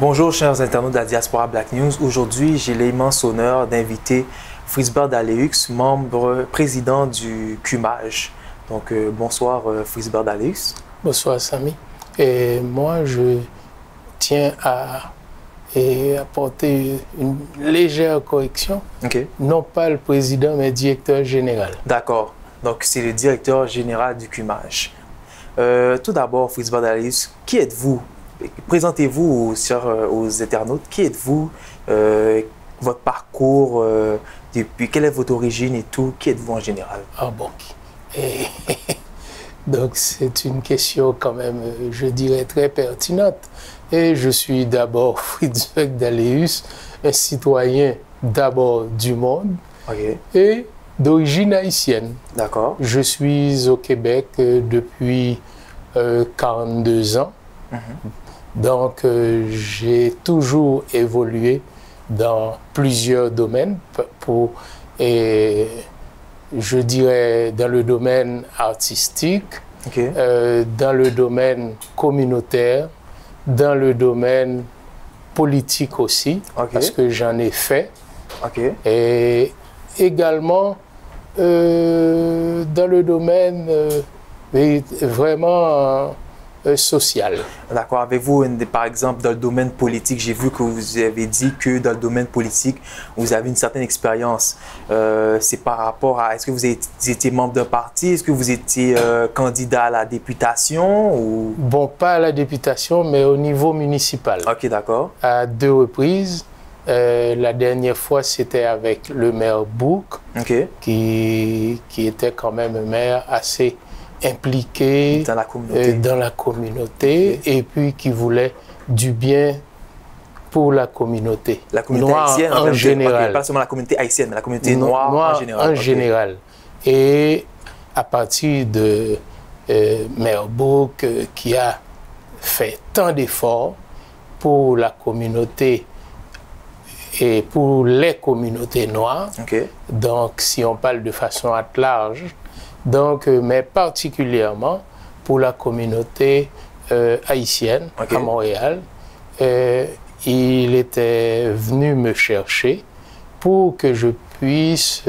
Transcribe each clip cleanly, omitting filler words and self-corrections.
Bonjour chers internautes de la Diaspora Black News. Aujourd'hui, j'ai l'immense honneur d'inviter Frisbert Dalleux, membre président du CUMAJ. Donc bonsoir Frisbert Dalleux. Bonsoir Samy. Et moi je tiens à apporter une légère correction. Okay. Non pas le président mais directeur général. D'accord. Donc c'est le directeur général du CUMAJ. Tout d'abord Frisbert Dalleux, qui êtes-vous? Présentez-vous aux internautes. Qui êtes-vous? Votre parcours, depuis quelle est votre origine et tout? Qui êtes-vous en général? Ah bon. Donc c'est une question quand même, je dirais, très pertinente. Et je suis d'abord Frisbert Dalleux, un citoyen d'abord du monde et d'origine haïtienne. D'accord. Je suis au Québec depuis 42 ans. Donc, j'ai toujours évolué dans plusieurs domaines, je dirais dans le domaine artistique, dans le domaine communautaire, dans le domaine politique aussi, parce que j'en ai fait, et également dans le domaine vraiment social. D'accord. Avez-vous, par exemple, dans le domaine politique, j'ai vu que vous avez dit que dans le domaine politique, vous avez une certaine expérience. C'est par rapport à, est-ce que vous étiez membre d'un parti? Est-ce que vous étiez candidat à la députation? Ou... Bon, pas à la députation, mais au niveau municipal. Ok, d'accord. À 2 reprises. La dernière fois, c'était avec le maire Bouk, qui était quand même un maire assez impliqué dans la communauté et puis qui voulait du bien pour la communauté. La communauté haïtienne en général. Pas seulement la communauté haïtienne, mais la communauté noire en général. Et à partir de Maire Bouk qui a fait tant d'efforts pour la communauté et pour les communautés noires, donc si on parle de façon à large, donc, mais particulièrement pour la communauté haïtienne à Montréal, il était venu me chercher pour que je puisse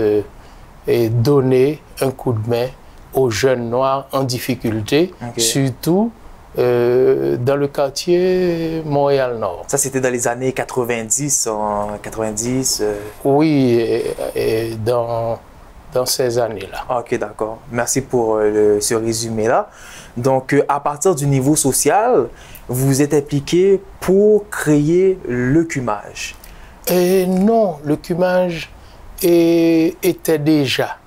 donner un coup de main aux jeunes noirs en difficulté, surtout dans le quartier Montréal-Nord. Ça, c'était dans les années 90, Oui, dans ces années-là. Ok, d'accord. Merci pour ce résumé-là. Donc, à partir du niveau social, vous vous êtes impliqué pour créer le CUMAJ? Non, le CUMAJ était déjà,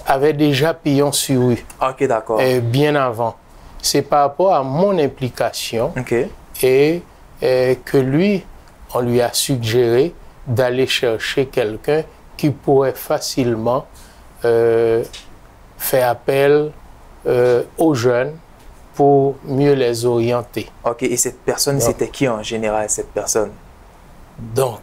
avait déjà pignon sur rue. Ok, d'accord. Bien avant. C'est par rapport à mon implication et que lui, on lui a suggéré d'aller chercher quelqu'un qui pourrait facilement faire appel aux jeunes pour mieux les orienter. Ok, et cette personne, c'était qui en général, cette personne? Donc,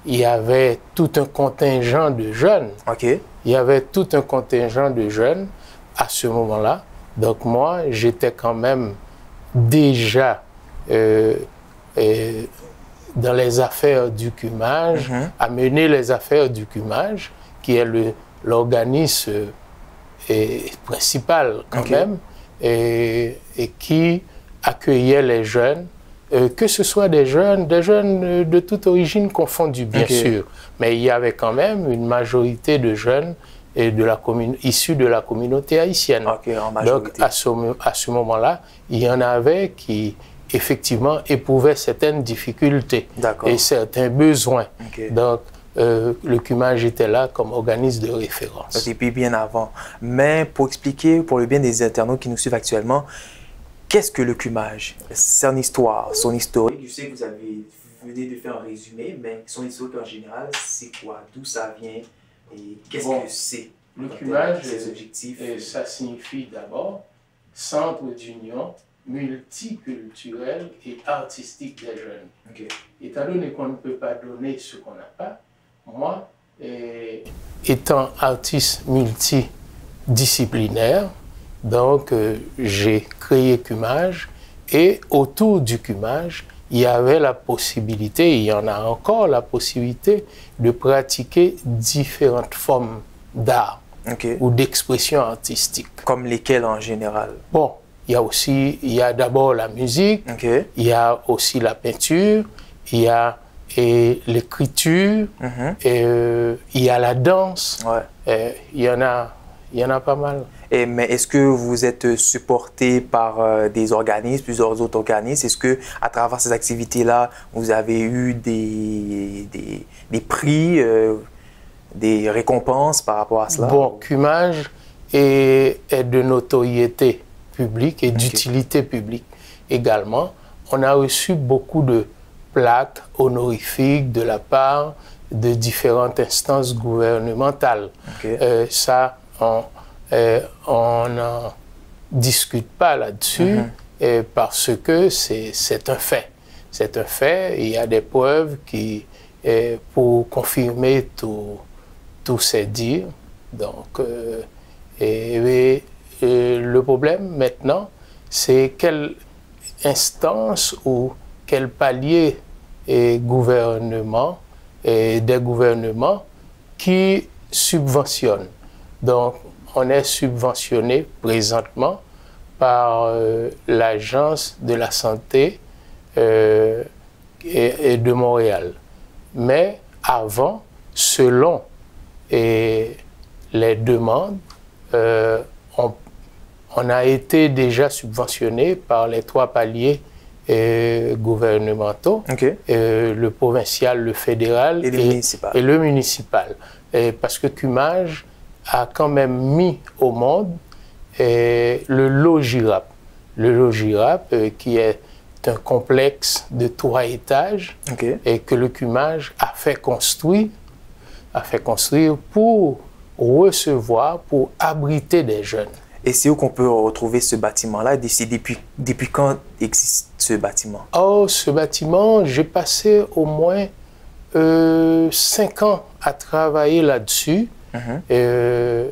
il y avait tout un contingent de jeunes. Il y avait tout un contingent de jeunes à ce moment-là. Donc moi, j'étais quand même déjà dans les affaires du CUMAJ, à mener les affaires du CUMAJ, qui est l'organisme principal quand même, et qui accueillait les jeunes, que ce soit des jeunes de toute origine confondue, bien sûr, mais il y avait quand même une majorité de jeunes issus de la communauté haïtienne. Donc à ce moment-là, il y en avait qui effectivement éprouvaient certaines difficultés et certains besoins. Donc, le CUMAJ était là comme organisme de référence. Et puis bien avant. Mais pour expliquer, pour le bien des internautes qui nous suivent actuellement, qu'est-ce que le CUMAJ? Son histoire, son historique. Je sais que vous venez de faire un résumé, mais son historique en général, c'est quoi? D'où ça vient? Et qu'est-ce que c'est? Le CUMAJ, ses objectifs. Ça signifie d'abord Centre d'union multiculturel et artistique des jeunes. Étant donné qu'on ne peut pas donner ce qu'on n'a pas, moi, étant artiste multidisciplinaire, donc j'ai créé CUMAJ Et autour du cumage, il y avait la possibilité, il y en a encore la possibilité de pratiquer différentes formes d'art ou d'expression artistique. Comme lesquelles en général? Bon, il y a d'abord la musique, il y a aussi la peinture, il y a l'écriture, il y a la danse, il y en a pas mal. Mais est-ce que vous êtes supporté par des organismes, plusieurs autres organismes? Est-ce que à travers ces activités-là, vous avez eu des prix, des récompenses par rapport à cela? Bon, Cumage est de notoriété publique et d'utilité publique également. On a reçu beaucoup de plaques honorifiques de la part de différentes instances gouvernementales. Ça, on n'en discute pas là-dessus parce que c'est un fait. C'est un fait. Il y a des preuves pour confirmer tous ces dires. Donc, le problème maintenant, c'est quelle instance ou quel palier des gouvernements qui subventionnent. Donc, on est subventionné présentement par l'Agence de la santé et de Montréal. Mais avant, selon les demandes, on a été déjà subventionné par les 3 paliers gouvernementaux, le provincial, le fédéral et le municipal. Parce que Cumage a quand même mis au monde le Logirap. Le Logirap qui est un complexe de 3 étages et que le Cumage a fait construire pour recevoir, pour abriter des jeunes. Et c'est où qu'on peut retrouver ce bâtiment-là? Depuis quand existe ce bâtiment? Oh, ce bâtiment, j'ai passé au moins 5 ans à travailler là-dessus, et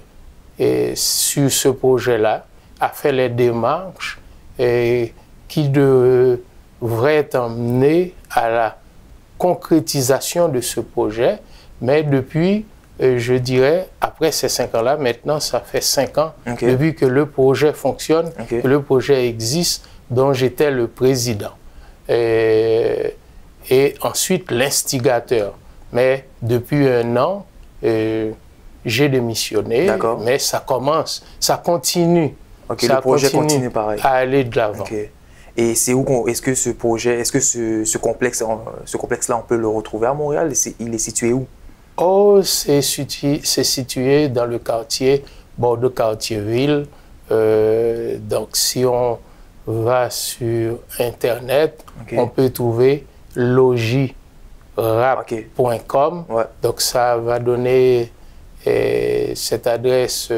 sur ce projet-là, à faire les démarches qui devraient emmener à la concrétisation de ce projet. Mais depuis, je dirais, après ces 5 ans-là, maintenant, ça fait 5 ans depuis que le projet fonctionne, que le projet existe, dont j'étais le président. Et ensuite, l'instigateur. Mais depuis 1 an, j'ai démissionné, mais ça continue. Le projet continue pareil. À aller de l'avant. Et c'est où est-ce que ce projet, est-ce que ce complexe-là, on peut le retrouver à Montréal? Il est situé où? Oh, c'est situé dans le quartier Bordeaux-Cartierville. Donc, si on va sur Internet, on peut trouver logirap.com. Donc, ça va donner, cette adresse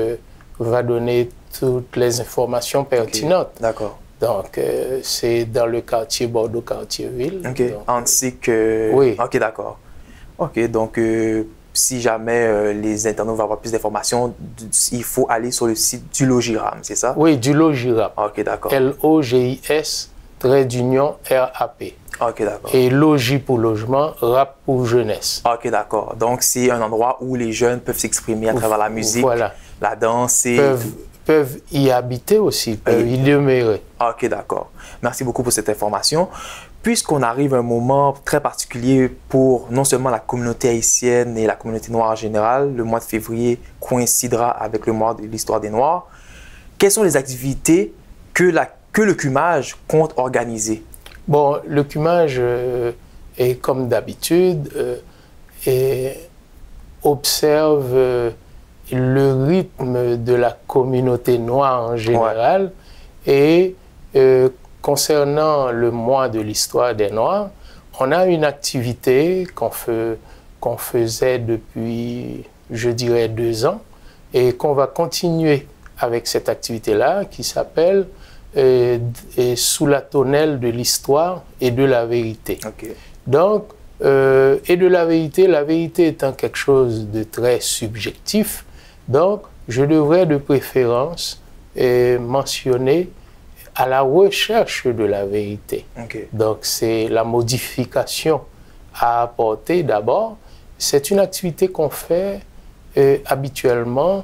va donner toutes les informations pertinentes. D'accord. Donc, c'est dans le quartier Bordeaux-Cartierville. Ainsi que... Oui. Ok, d'accord. Ok, donc si jamais les internautes veulent avoir plus d'informations, il faut aller sur le site du Logirap, c'est ça? Oui, du Logirap. Ok, d'accord. LOGIS-RAP. Ok, d'accord. Et logis pour logement, rap pour jeunesse. Ok, d'accord. Donc c'est un endroit où les jeunes peuvent s'exprimer à travers la musique, la danse et... peuvent y habiter aussi, peuvent y demeurer. Ok, d'accord. Merci beaucoup pour cette information. Puisqu'on arrive à un moment très particulier pour non seulement la communauté haïtienne et la communauté noire en général, le mois de février coïncidera avec le mois de l'histoire des Noirs, quelles sont les activités que le Cumage compte organiser? Bon, le Cumage est comme d'habitude, observe le rythme de la communauté noire en général et concernant le mois de l'histoire des Noirs, on a une activité qu'on faisait depuis, je dirais, 2 ans et qu'on va continuer avec cette activité-là qui s'appelle Sous la tonnelle de l'histoire et de la vérité. Donc, et de la vérité étant quelque chose de très subjectif, donc je devrais de préférence mentionner à la recherche de la vérité. Okay. Donc, c'est la modification à apporter d'abord. C'est une activité qu'on fait habituellement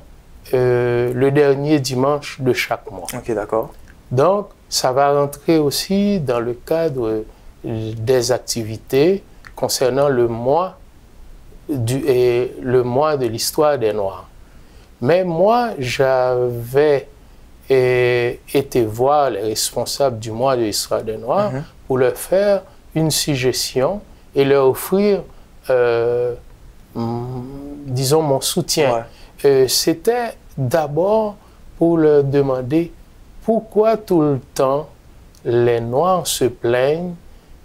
le dernier dimanche de chaque mois. Ok, d'accord. Donc, ça va rentrer aussi dans le cadre des activités concernant le mois de l'histoire des Noirs. Mais moi, j'avais été voir les responsables du mois de l'histoire des Noirs pour leur faire une suggestion et leur offrir, disons, mon soutien. Ouais. C'était d'abord pour leur demander pourquoi tout le temps les Noirs se plaignent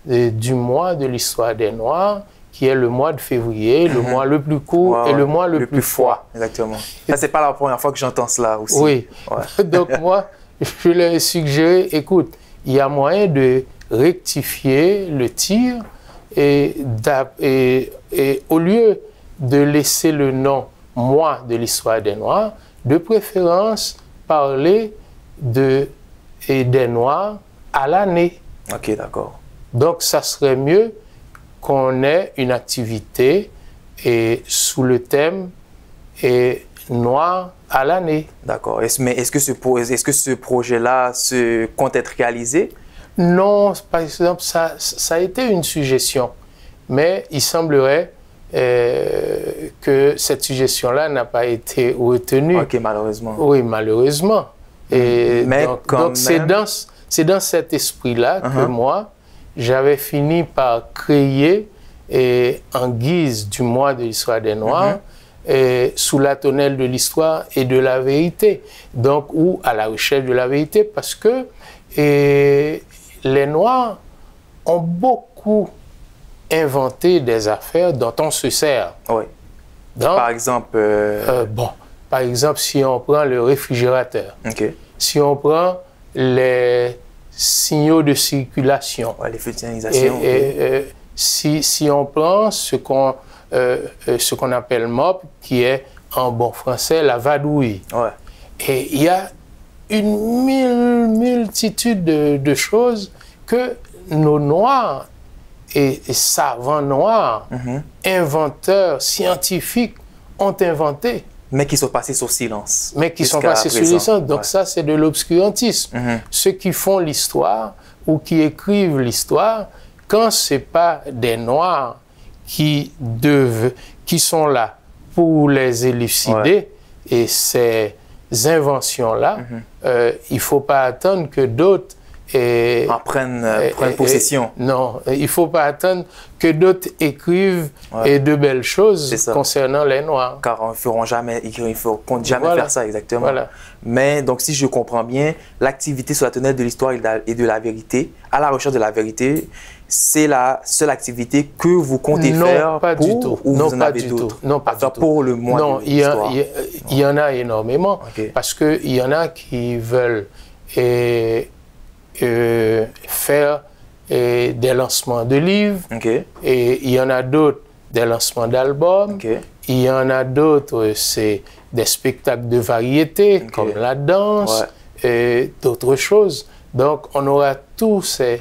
du mois de l'histoire des Noirs, qui est le mois de février, le mois le plus court et le mois le plus froid. Exactement. Ça, c'est pas la première fois que j'entends cela aussi. Oui. Ouais. Donc, moi, je leur ai suggéré, écoute, il y a moyen de rectifier le tir et au lieu de laisser le nom « mois de l'histoire des Noirs », de préférence parler des Noirs à l'année. Ok, d'accord. Donc, ça serait mieux qu'on ait une activité sous le thème Noir à l'année. D'accord. Mais est-ce que ce projet-là compte être réalisé? Non, par exemple, ça a été une suggestion. Mais il semblerait que cette suggestion-là n'a pas été retenue. Ok, malheureusement. Oui, malheureusement. Mais donc c'est dans cet esprit-là que moi, j'avais fini par créer, en guise du mois de l'histoire des Noirs, sous la tonnelle de l'histoire et de la vérité, donc, ou à la recherche de la vérité, parce que les Noirs ont beaucoup inventé des affaires dont on se sert. Oui. Donc, par exemple... par exemple, si on prend le réfrigérateur, si on prend les signaux de circulation, les futilisations, si on prend ce qu'on appelle MOP, qui est en bon français la vadrouille. Ouais. Et il y a une multitude de choses que nos Noirs et savants noirs, inventeurs, scientifiques ont inventés. Mais qui sont passés sur silence. Mais qui sont passés sur silence. Donc ça, c'est de l'obscurantisme. Ceux qui font l'histoire ou qui écrivent l'histoire, quand ce n'est pas des Noirs qui sont là pour les élucider, et ces inventions-là, il ne faut pas attendre que d'autres en prennent possession. Non, il ne faut pas attendre que d'autres écrivent de belles choses concernant les Noirs. Car ils ne comptent jamais faire ça, exactement. Voilà. Mais donc, si je comprends bien, l'activité sur la tonnelle de l'histoire et de la vérité, à la recherche de la vérité, c'est la seule activité que vous comptez faire pas du tout. Ou non, vous en pas avez du tout. d'autres? Non, pas du tout. Pour le mois de l'histoire. Il y en a énormément. Parce qu'il y en a qui veulent faire des lancements de livres, et il y en a d'autres des lancements d'albums, il y en a d'autres, c'est des spectacles de variété, comme la danse, et d'autres choses. Donc, on aura tout ce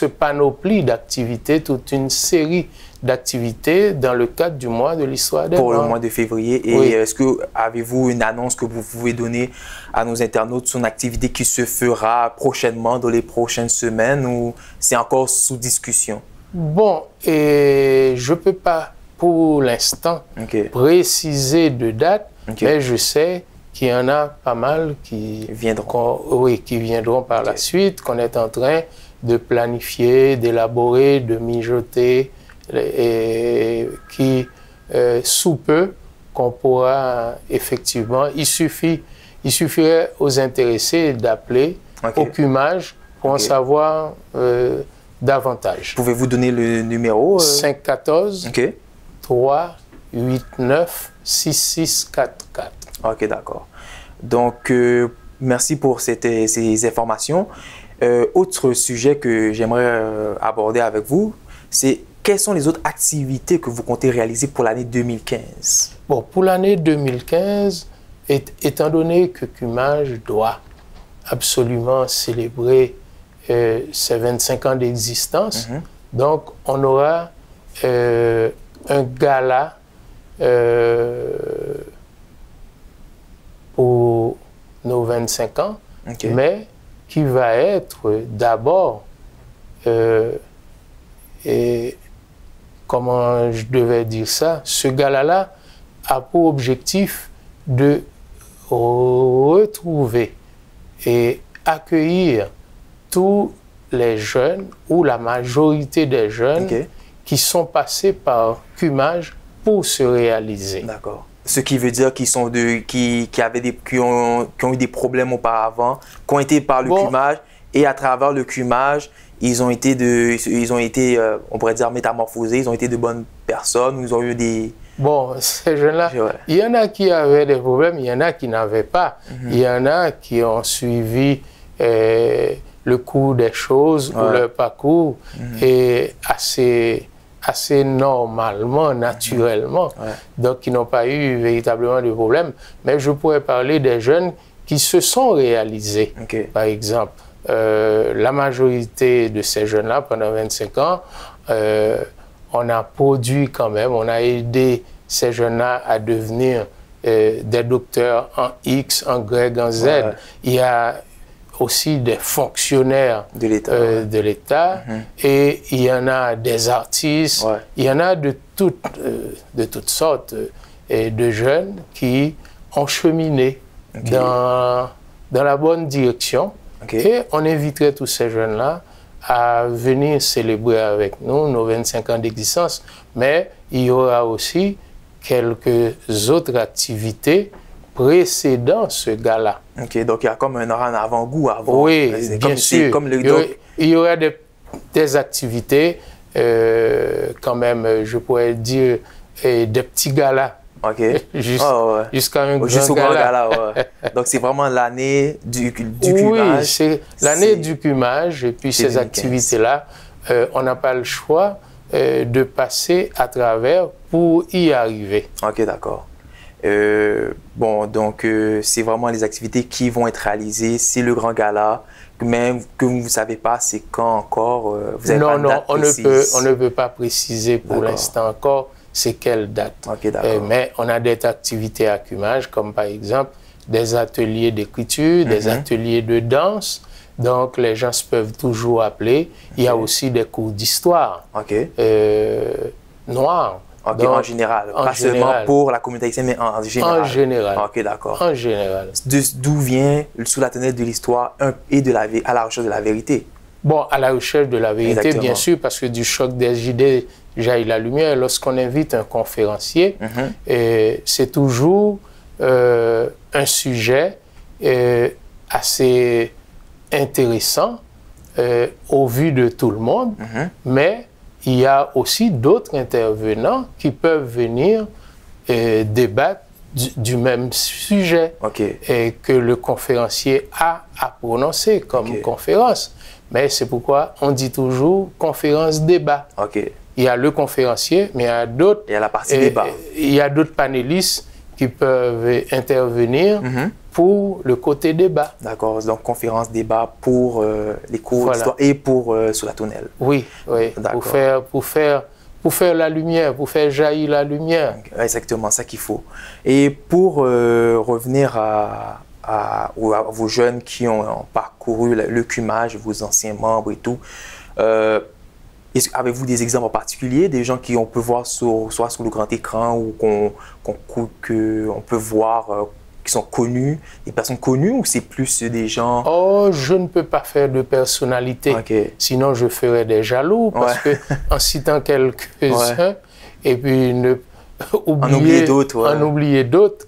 panoplie d'activités, toute une série d'activités dans le cadre du mois de l'histoire des Noirs. Pour le mois de février. Et est-ce que avez-vous une annonce que vous pouvez donner à nos internautes sur une activité qui se fera prochainement, dans les prochaines semaines, ou c'est encore sous discussion? Bon, et je ne peux pas pour l'instant préciser de date, mais je sais qu'il y en a pas mal qui viendront par la suite, qu'on est en train de planifier, d'élaborer, de mijoter, et qui, sous peu, qu'on pourra effectivement, il suffirait aux intéressés d'appeler au CUMAGE pour en savoir davantage. Pouvez-vous donner le numéro? 514 389 6644. Ok, d'accord. Donc, merci pour ces informations. Autre sujet que j'aimerais aborder avec vous, c'est quelles sont les autres activités que vous comptez réaliser pour l'année 2015? Bon, pour l'année 2015, étant donné que CUMAGE doit absolument célébrer ses 25 ans d'existence. Donc, on aura un gala pour nos 25 ans, mais qui va être d'abord, et comment je devais dire ça, ce gala-là a pour objectif de retrouver et accueillir tous les jeunes ou la majorité des jeunes qui sont passés par Cumage pour se réaliser. D'accord. Ce qui veut dire qu'ils sont qui ont eu des problèmes auparavant, qui ont été par le Cumage, et à travers le Cumage, ils ont été, on pourrait dire, métamorphosés, ils ont été de bonnes personnes, ils ont eu des... Bon, ces jeunes-là, il y en a qui avaient des problèmes, il y en a qui n'avaient pas. Il y en a qui ont suivi le cours des choses ou leur parcours et assez normalement, naturellement. Donc, ils n'ont pas eu véritablement de problème. Mais je pourrais parler des jeunes qui se sont réalisés. Par exemple, la majorité de ces jeunes-là, pendant 25 ans, on a produit quand même, on a aidé ces jeunes-là à devenir des docteurs en X, en Y, en Z. Il y a aussi des fonctionnaires de l'État et il y en a des artistes, il y en a de toutes sortes de jeunes qui ont cheminé dans la bonne direction. Et on inviterait tous ces jeunes-là à venir célébrer avec nous nos 25 ans d'existence. Mais il y aura aussi quelques autres activités précédant ce gala. Donc il y a comme un avant-goût avant. Oui, bien sûr. Il y aura des activités, quand même, je pourrais dire, des petits galas. Jusqu'à un grand gala. Donc c'est vraiment l'année du Cumage. Oui, c'est l'année du Cumage. Et puis ces activités-là, on n'a pas le choix de passer à travers pour y arriver. D'accord. Bon, donc c'est vraiment les activités qui vont être réalisées. C'est le grand gala, même que vous ne savez pas c'est quand encore. Vous avez pas de date précise. On ne peut pas préciser pour l'instant encore c'est quelle date. Mais on a des activités à Cumage, comme par exemple des ateliers d'écriture, des ateliers de danse. Donc les gens peuvent toujours appeler. Il y a aussi des cours d'histoire noire. Donc, en général, pas seulement pour la communauté haïtienne, mais en général. En général. D'accord. En général. D'où vient, sous la tenue de l'histoire et à la recherche de la vérité? Bon, à la recherche de la vérité, bien sûr, parce que du choc des idées jaillit la lumière. Lorsqu'on invite un conférencier, c'est toujours un sujet assez intéressant au vu de tout le monde, mais il y a aussi d'autres intervenants qui peuvent venir débattre du même sujet et que le conférencier a à prononcer comme conférence. Mais c'est pourquoi on dit toujours conférence-débat. Il y a le conférencier, mais il y a d'autres... Il y a la partie débat. Il y a d'autres panélistes qui peuvent intervenir pour le côté débat. D'accord, donc conférence-débat pour les cours d'histoire et pour sous la tonnelle. Oui, pour faire la lumière, pour faire jaillir la lumière. Exactement, ça qu'il faut. Et pour revenir à vos jeunes qui ont parcouru le Cumage, vos anciens membres et tout, avez-vous des exemples en particulier, des gens qu'on peut voir soit sur le grand écran ou qu'on peut voir qui sont connus, des personnes connues, ou c'est plus des gens... Oh, je ne peux pas faire de personnalité, sinon je ferais des jaloux, parce que en citant quelques-uns, et puis en oublier d'autres,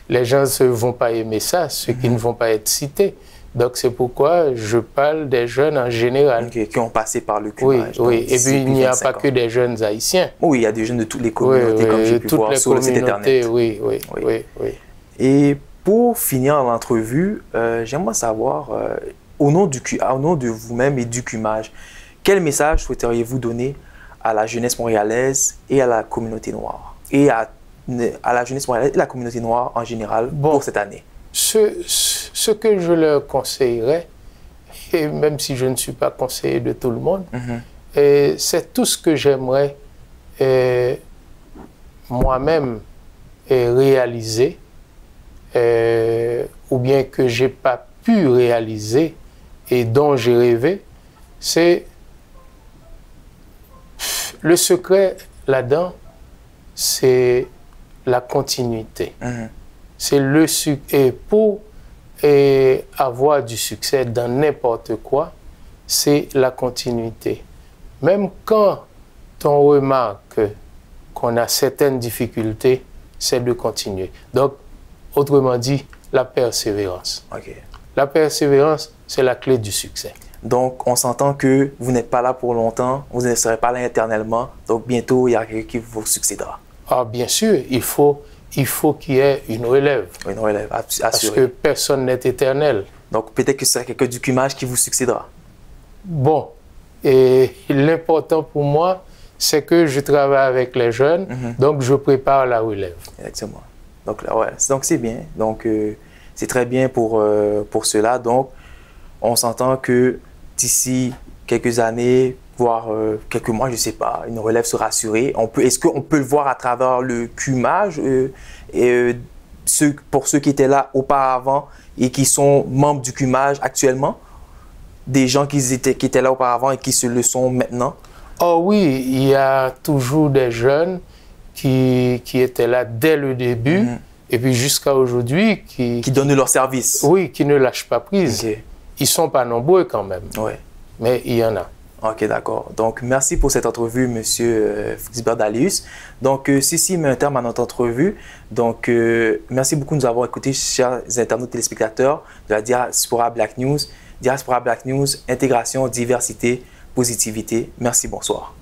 les gens ne vont pas aimer ça, ceux qui ne vont pas être cités. Donc c'est pourquoi je parle des jeunes en général. Qui ont passé par le Cumage. Oui. Et puis il n'y a pas que des jeunes haïtiens. Oui, il y a des jeunes de toutes les communautés, comme j'ai pu voir sur le site internet. Oui. Et pour finir l'entrevue, j'aimerais savoir, au nom de vous-même et du Cumage, quel message souhaiteriez-vous donner à la jeunesse montréalaise et à la communauté noire? Et à la jeunesse montréalaise et la communauté noire en général pour cette année? Ce que je leur conseillerais, et même si je ne suis pas conseiller de tout le monde, c'est tout ce que j'aimerais moi-même réaliser, ou bien que je n'ai pas pu réaliser et dont j'ai rêvé, c'est le secret là-dedans, c'est la continuité. C'est le et pour avoir du succès dans n'importe quoi, c'est la continuité. Même quand on remarque qu'on a certaines difficultés, c'est de continuer. Donc, autrement dit, la persévérance. La persévérance, c'est la clé du succès. Donc, on s'entend que vous n'êtes pas là pour longtemps, vous ne serez pas là éternellement, donc bientôt, il y a quelqu'un qui vous succédera. Ah, bien sûr, il faut qu'il y ait une relève. Une relève, assurée. Parce que personne n'est éternel. Donc, peut-être que c'est quelqu'un du cumage qui vous succédera. Bon, et l'important pour moi, c'est que je travaille avec les jeunes, donc je prépare la relève. Exactement. Donc, là, ouais, donc c'est bien. Donc, c'est très bien pour cela. Donc, on s'entend que d'ici quelques années, voire quelques mois, je ne sais pas, une relève sera assurée. Est-ce qu'on peut le voir à travers le cumage pour ceux qui étaient là auparavant et qui sont membres du cumage actuellement? Des gens qui étaient là auparavant et qui se le sont maintenant? Oh oui, il y a toujours des jeunes qui étaient là dès le début et puis jusqu'à aujourd'hui qui donnent leur service. Oui, qui ne lâchent pas prise. Ils ne sont pas nombreux quand même, mais il y en a. Ok, d'accord. Donc, merci pour cette entrevue, M. Frisbert Dalius. Donc, ceci met un terme à notre entrevue. Donc, merci beaucoup de nous avoir écoutés, chers internautes téléspectateurs de la Diaspora Black News. Diaspora Black News, intégration, diversité, positivité. Merci, bonsoir.